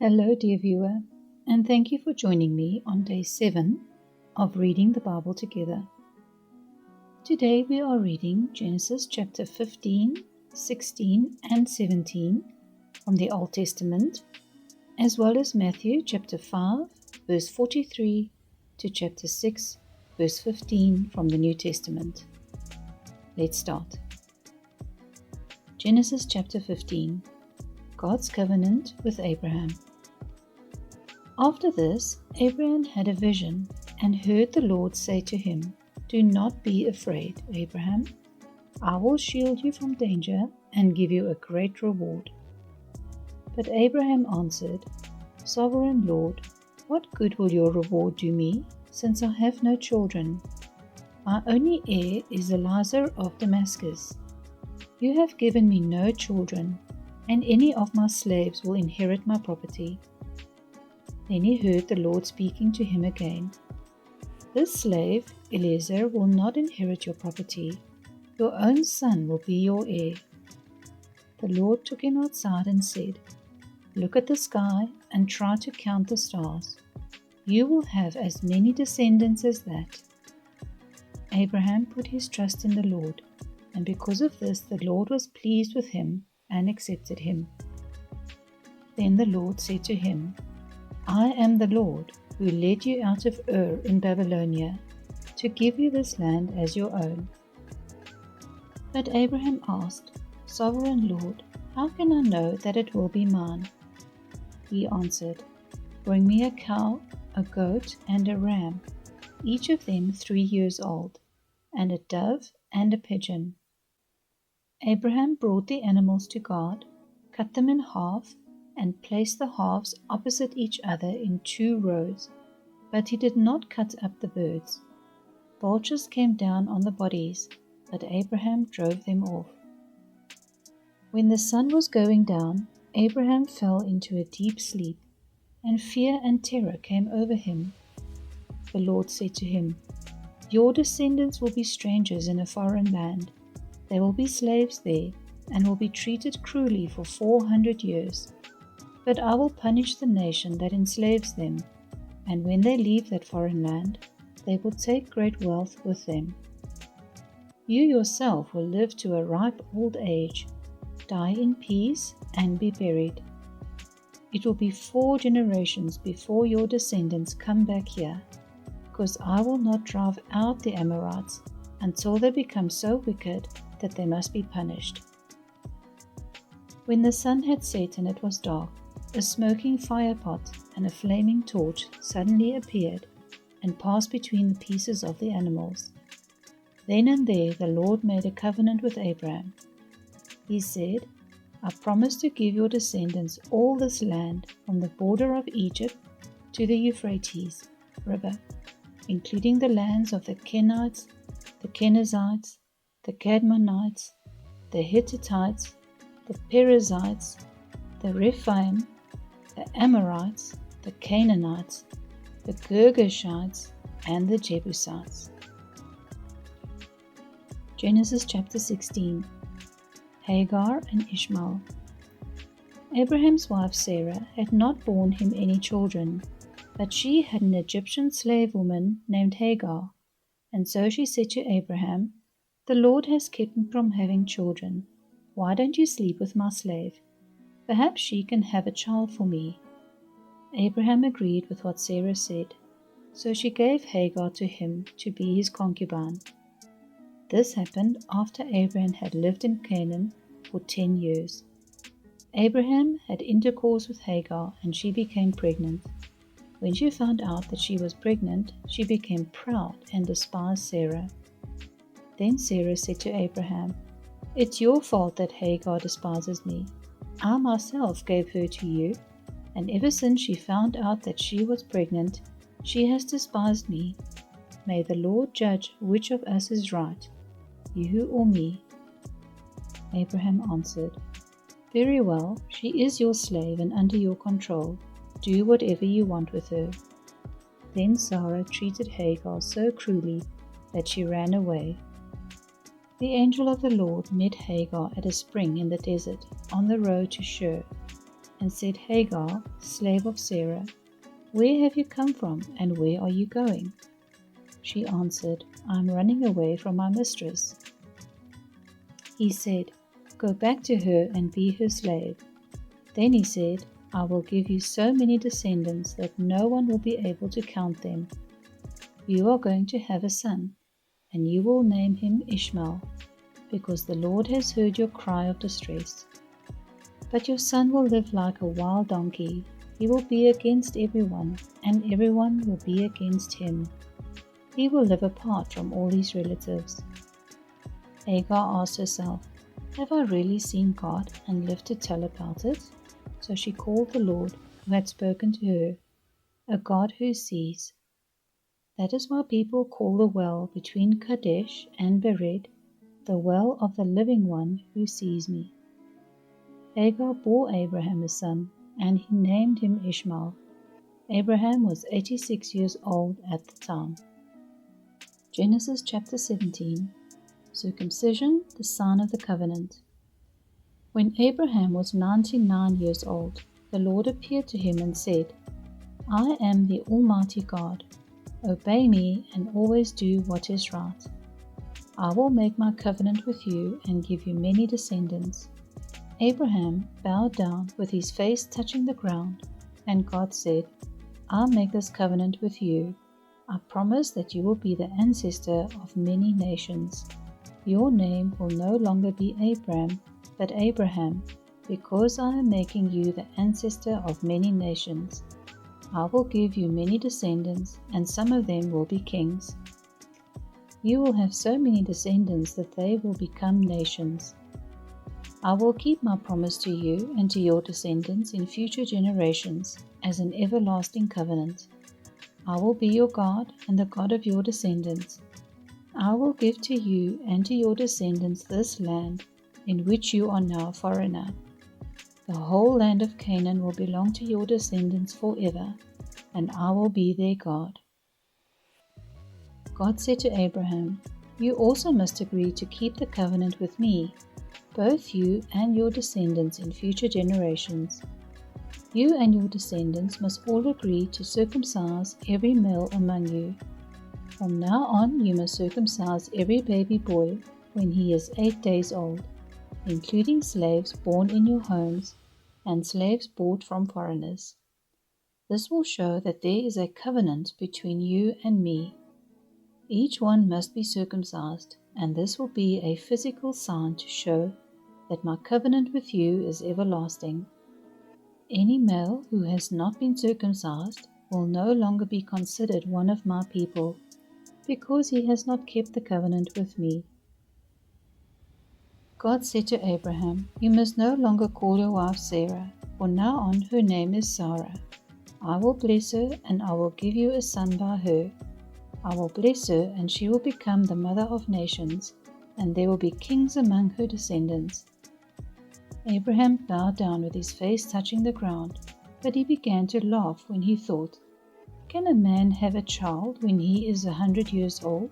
Hello, dear viewer, and thank you for joining me on day 7 of reading the Bible together. Today we are reading Genesis chapter 15, 16, and 17 from the Old Testament, as well as Matthew chapter 5, verse 43 to chapter 6, verse 15 from the New Testament. Let's start. Genesis chapter 15. God's covenant with Abraham. After this, Abraham had a vision and heard the Lord say to him, "Do not be afraid, Abraham. I will shield you from danger and give you a great reward." But Abraham answered, "Sovereign Lord, what good will your reward do me, since I have no children? My only heir is Eliezer of Damascus. You have given me no children, and any of my slaves will inherit my property." Then he heard the Lord speaking to him again. "This slave, Eliezer, will not inherit your property. Your own son will be your heir." The Lord took him outside and said, "Look at the sky and try to count the stars. You will have as many descendants as that." Abraham put his trust in the Lord, and because of this the Lord was pleased with him and accepted him. Then the Lord said to him, "I am the Lord who led you out of Ur in Babylonia to give you this land as your own." But Abraham asked, "Sovereign Lord, how can I know that it will be mine?" He answered, "Bring me a cow, a goat, and a ram, each of them 3 years old, and a dove and a pigeon." Abraham brought the animals to God, cut them in half, and placed the halves opposite each other in 2 rows, but he did not cut up the birds. Vultures came down on the bodies, but Abraham drove them off. When the sun was going down, Abraham fell into a deep sleep, and fear and terror came over him. The Lord said to him, "Your descendants will be strangers in a foreign land. They will be slaves there, and will be treated cruelly for 400 years. But I will punish the nation that enslaves them, and when they leave that foreign land, they will take great wealth with them. You yourself will live to a ripe old age, die in peace, and be buried. It will be 4 generations before your descendants come back here, because I will not drive out the Amorites until they become so wicked that they must be punished." When the sun had set and it was dark, a smoking firepot and a flaming torch suddenly appeared and passed between the pieces of the animals. Then and there the Lord made a covenant with Abraham. He said, "I promise to give your descendants all this land from the border of Egypt to the Euphrates River, including the lands of the Kenites, the Kenizzites, the Kadmonites, the Hittites, the Perizzites, the Rephaim, the Amorites, the Canaanites, the Girgashites, and the Jebusites." Genesis chapter 16. Hagar and Ishmael. Abraham's wife Sarah had not borne him any children, but she had an Egyptian slave woman named Hagar, and so she said to Abraham, "The Lord has kept me from having children. Why don't you sleep with my slave? Perhaps she can have a child for me." Abraham agreed with what Sarah said, so she gave Hagar to him to be his concubine. This happened after Abraham had lived in Canaan for 10 years. Abraham had intercourse with Hagar, and she became pregnant. When she found out that she was pregnant, she became proud and despised Sarah. Then Sarah said to Abraham, "It's your fault that Hagar despises me. I myself gave her to you, and ever since she found out that she was pregnant, she has despised me. May the Lord judge which of us is right, you or me." Abraham answered, "Very well, she is your slave and under your control. Do whatever you want with her." Then Sarah treated Hagar so cruelly that she ran away. The angel of the Lord met Hagar at a spring in the desert on the road to Shur. and said, Hagar, slave of Sarah, where have you come from, and where are you going? She answered, I am running away from my mistress. He said, Go back to her and be her slave. Then he said, I will give you so many descendants that no one will be able to count them. You are going to have a son, and you will name him Ishmael, because the Lord has heard your cry of distress. But your son will live like a wild donkey. He will be against everyone, and everyone will be against him. He will live apart from all his relatives. Hagar asked herself, Have I really seen God and lived to tell about it? So she called the Lord who had spoken to her, a God who sees. That is why people call the well between Kadesh and Bered, the well of the living one who sees me. Hagar bore Abraham a son, and he named him Ishmael. Abraham was 86 years old at the time. Genesis chapter 17. Circumcision, the sign of the covenant. When Abraham was 99 years old, the Lord appeared to him and said, I am the Almighty God. Obey me and always do what is right. I will make my covenant with you and give you many descendants. Abraham bowed down with his face touching the ground, and God said, I'll make this covenant with you. I promise that you will be the ancestor of many nations. Your name will no longer be Abram, but Abraham, because I am making you the ancestor of many nations. I will give you many descendants, and some of them will be kings. You will have so many descendants that they will become nations. I will keep my promise to you and to your descendants in future generations as an everlasting covenant. I will be your God and the God of your descendants. I will give to you and to your descendants this land in which you are now a foreigner. The whole land of Canaan will belong to your descendants forever, and I will be their God. God said to Abraham, You also must agree to keep the covenant with me, both you and your descendants in future generations. You and your descendants must all agree to circumcise every male among you. From now on you must circumcise every baby boy when he is 8 days old, including slaves born in your homes and slaves bought from foreigners. This will show that there is a covenant between you and me. Each one must be circumcised, and this will be a physical sign to show that my covenant with you is everlasting. Any male who has not been circumcised will no longer be considered one of my people, because he has not kept the covenant with me. God said to Abraham, You must no longer call your wife Sarah, for now on her name is Sarah. I will bless her, and I will give you a son by her. I will bless her, and she will become the mother of nations, and there will be kings among her descendants. Abraham bowed down with his face touching the ground, but he began to laugh when he thought, Can a man have a child when he is 100 years old?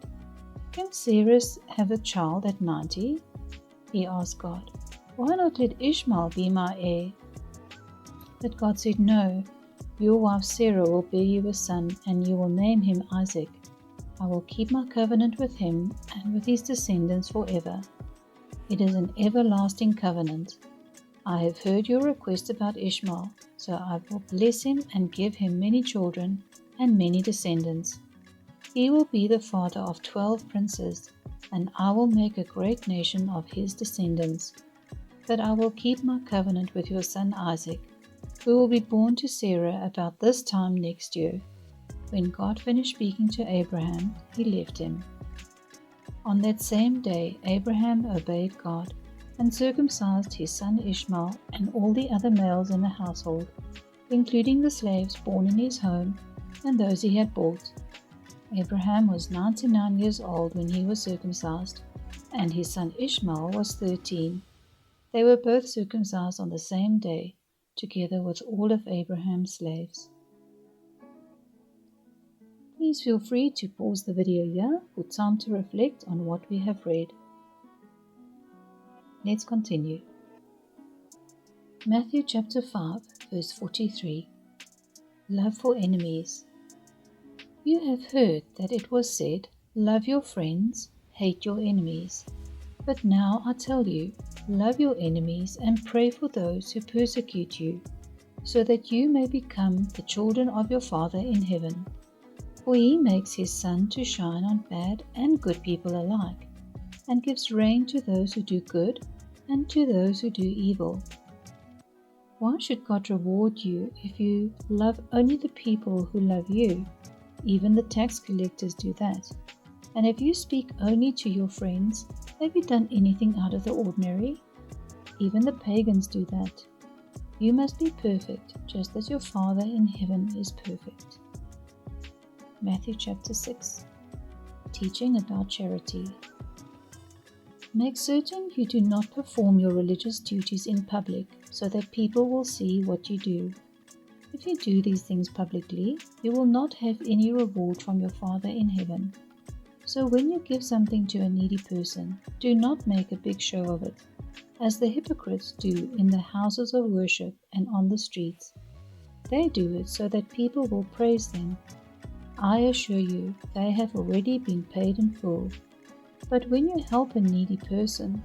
Can Sarah have a child at 90? He asked God, Why not let Ishmael be my heir? But God said, No, your wife Sarah will bear you a son, and you will name him Isaac. I will keep my covenant with him and with his descendants forever. It is an everlasting covenant. I have heard your request about Ishmael, so I will bless him and give him many children and many descendants. He will be the father of 12 princes, and I will make a great nation of his descendants. But I will keep my covenant with your son Isaac, who will be born to Sarah about this time next year. When God finished speaking to Abraham, he left him. On that same day, Abraham obeyed God and circumcised his son Ishmael and all the other males in the household, including the slaves born in his home and those he had bought. Abraham was 99 years old when he was circumcised, and his son Ishmael was 13. They were both circumcised on the same day, together with all of Abraham's slaves. Please feel free to pause the video here for time to reflect on what we have read. Let's continue. Matthew chapter 5, verse 43. Love for enemies. You have heard that it was said, love your friends, hate your enemies. But now I tell you, love your enemies and pray for those who persecute you, so that you may become the children of your Father in heaven. For he makes his sun to shine on bad and good people alike, and gives rain to those who do good and to those who do evil. Why should God reward you if you love only the people who love you? Even the tax collectors do that. And if you speak only to your friends, have you done anything out of the ordinary? Even the pagans do that. You must be perfect, just as your Father in heaven is perfect. Matthew chapter 6. Teaching about charity. Make certain you do not perform your religious duties in public, so that people will see what you do. If you do these things publicly, you will not have any reward from your Father in heaven. So when you give something to a needy person, do not make a big show of it, as the hypocrites do in the houses of worship and on the streets. They do it so that people will praise them. I assure you, they have already been paid in full. But when you help a needy person,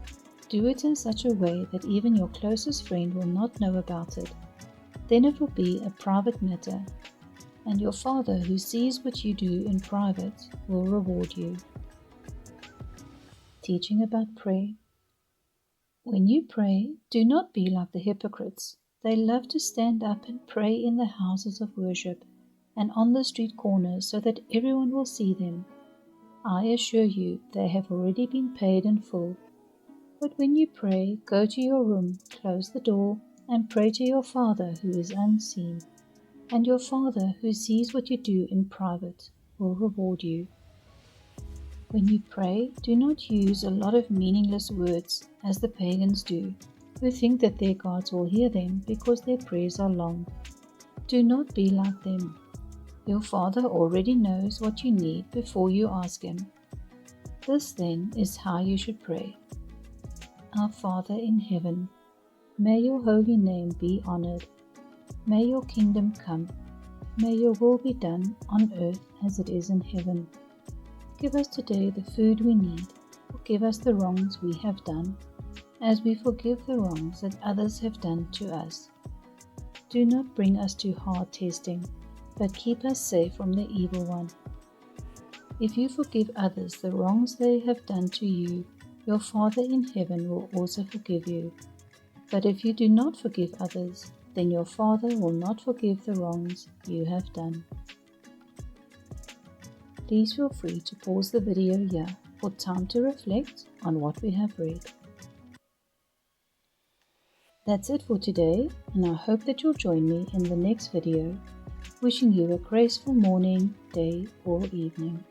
do it in such a way that even your closest friend will not know about it. Then it will be a private matter, and your Father who sees what you do in private will reward you. Teaching about prayer. When you pray, do not be like the hypocrites. They love to stand up and pray in the houses of worship and on the street corners so that everyone will see them. I assure you, they have already been paid in full. But when you pray, go to your room, close the door, and pray to your Father who is unseen. And your Father who sees what you do in private will reward you. When you pray, do not use a lot of meaningless words as the pagans do, who think that their gods will hear them because their prayers are long. Do not be like them. Your Father already knows what you need before you ask Him. This then is how you should pray. Our Father in heaven, may your holy name be honored. May your kingdom come. May your will be done on earth as it is in heaven. Give us today the food we need. Forgive us the wrongs we have done, as we forgive the wrongs that others have done to us. Do not bring us to hard testing, but keep us safe from the evil one. If you forgive others the wrongs they have done to you, your Father in heaven will also forgive you. But if you do not forgive others, then your Father will not forgive the wrongs you have done. Please feel free to pause the video here for time to reflect on what we have read. That's it for today, and I hope that you'll join me in the next video. Wishing you a graceful morning, day, or evening.